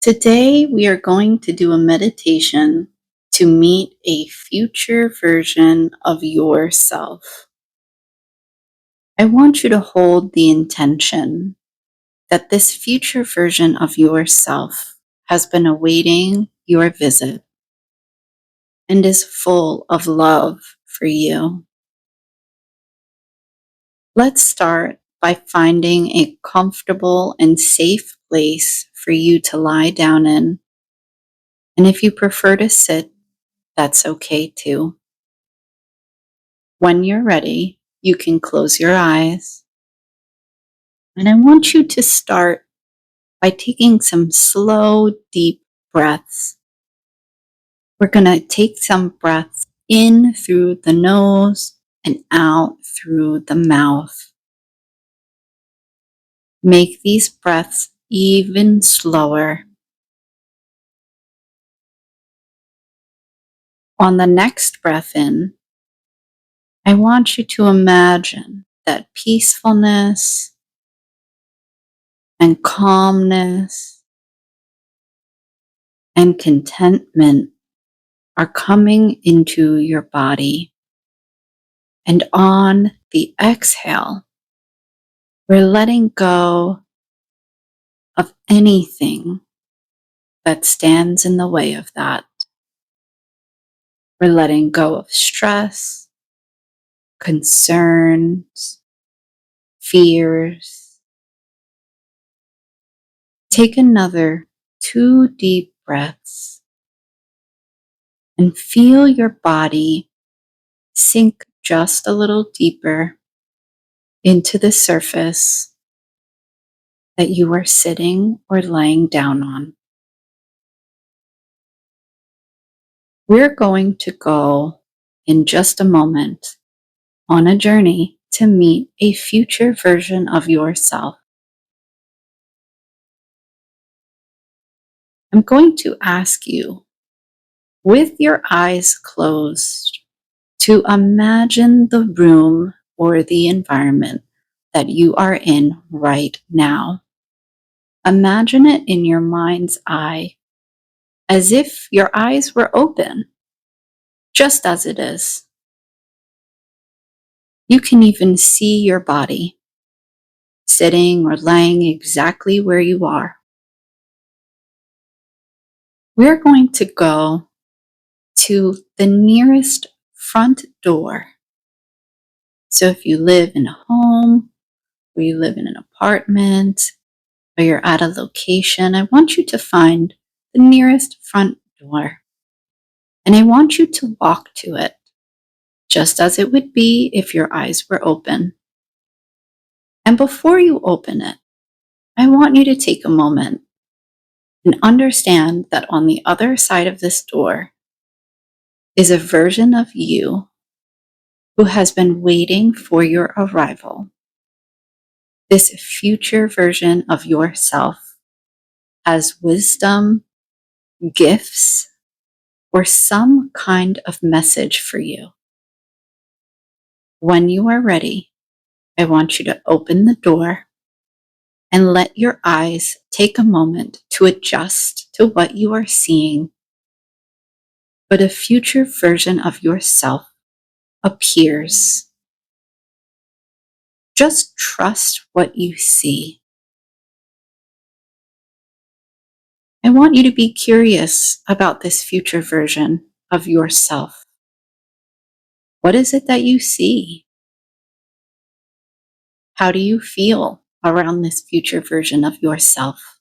Today, we are going to do a meditation to meet a future version of yourself. I want you to hold the intention that this future version of yourself has been awaiting your visit and is full of love for you. Let's start by finding a comfortable and safe place for you to lie down in. And if you prefer to sit, that's okay too. When you're ready, you can close your eyes. And I want you to start by taking some slow, deep breaths. We're going to take some breaths in through the nose and out through the mouth. Make these breaths even slower. On the next breath in, I want you to imagine that peacefulness and calmness and contentment are coming into your body. And on the exhale, we're letting go of anything that stands in the way of that. We're letting go of stress, concerns, fears. Take another 2 deep breaths and feel your body sink just a little deeper into the surface that you are sitting or laying down on. We're going to go in just a moment on a journey to meet a future version of yourself. I'm going to ask you, with your eyes closed, to imagine the room or the environment that you are in right now. Imagine it in your mind's eye, as if your eyes were open, just as it is. You can even see your body, sitting or laying exactly where you are. We're going to go to the nearest front door. So if you live in a home, or you live in an apartment, or you're at a location, I want you to find the nearest front door. And I want you to walk to it, just as it would be if your eyes were open. And before you open it, I want you to take a moment and understand that on the other side of this door is a version of you who has been waiting for your arrival. This future version of yourself has wisdom, gifts, or some kind of message for you. When you are ready, I want you to open the door and let your eyes take a moment to adjust to what you are seeing. But a future version of yourself appears. Just trust what you see. I want you to be curious about this future version of yourself. What is it that you see? How do you feel around this future version of yourself?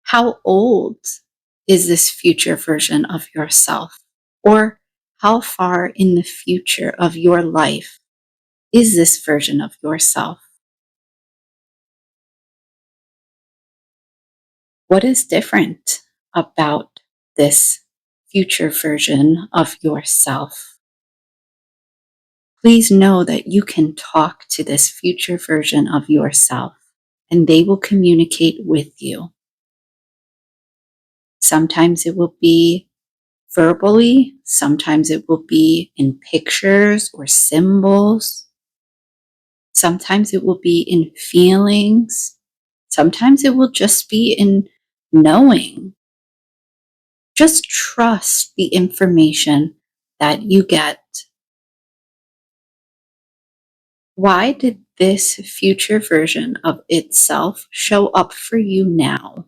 How old is this future version of yourself? Or how far in the future of your life is this version of yourself? What is different about this future version of yourself? Please know that you can talk to this future version of yourself and they will communicate with you. Sometimes it will be verbally, sometimes it will be in pictures or symbols. Sometimes it will be in feelings Sometimes it will just be in knowing. Just trust the information that you get. Why did this future version of itself show up for you now?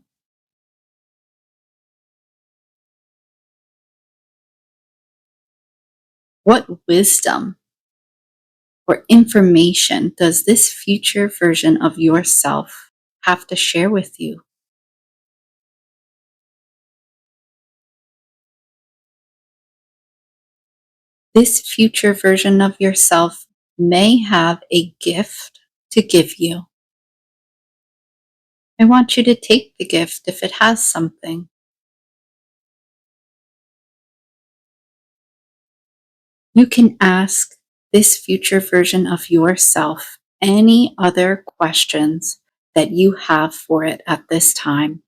What wisdom or information does this future version of yourself have to share with you? This future version of yourself may have a gift to give you. I want you to take the gift if it has something. You can ask this future version of yourself any other questions that you have for it at this time.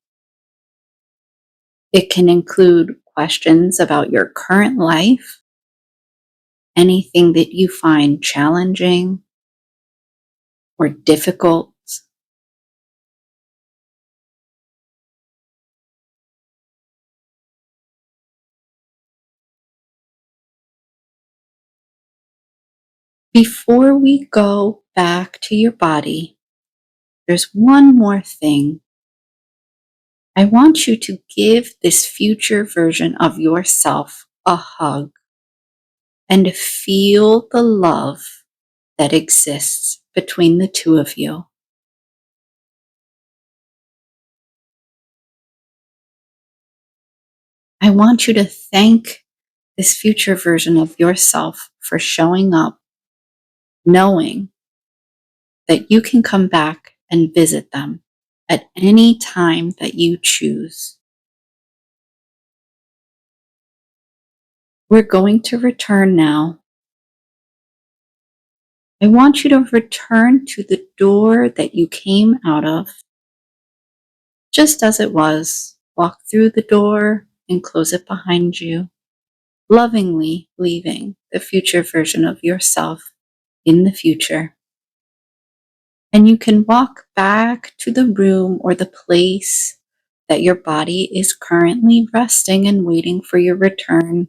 It can include questions about your current life, anything that you find challenging or difficult. Before we go back to your body, there's one more thing. I want you to give this future version of yourself a hug and feel the love that exists between the two of you. I want you to thank this future version of yourself for showing up, knowing that you can come back and visit them at any time that you choose. We're going to return now. I want you to return to the door that you came out of, just as it was. Walk through the door and close it behind you, lovingly leaving the future version of yourself in the future. And you can walk back to the room or the place that your body is currently resting and waiting for your return.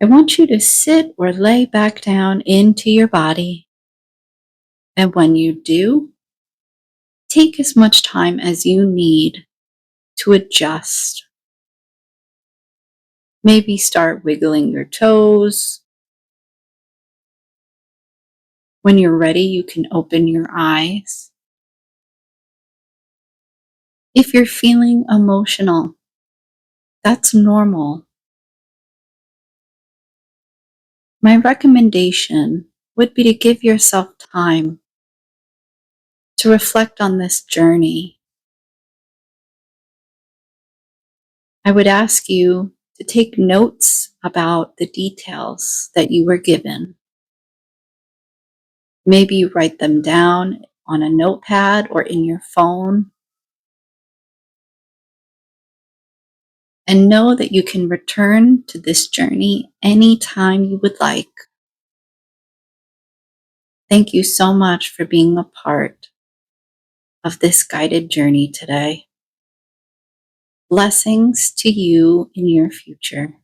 I want you to sit or lay back down into your body. And when you do, take as much time as you need to adjust. Maybe start wiggling your toes. When you're ready, you can open your eyes. If you're feeling emotional, that's normal. My recommendation would be to give yourself time to reflect on this journey. I would ask you to take notes about the details that you were given. Maybe you write them down on a notepad or in your phone. And know that you can return to this journey anytime you would like. Thank you so much for being a part of this guided journey today. Blessings to you in your future.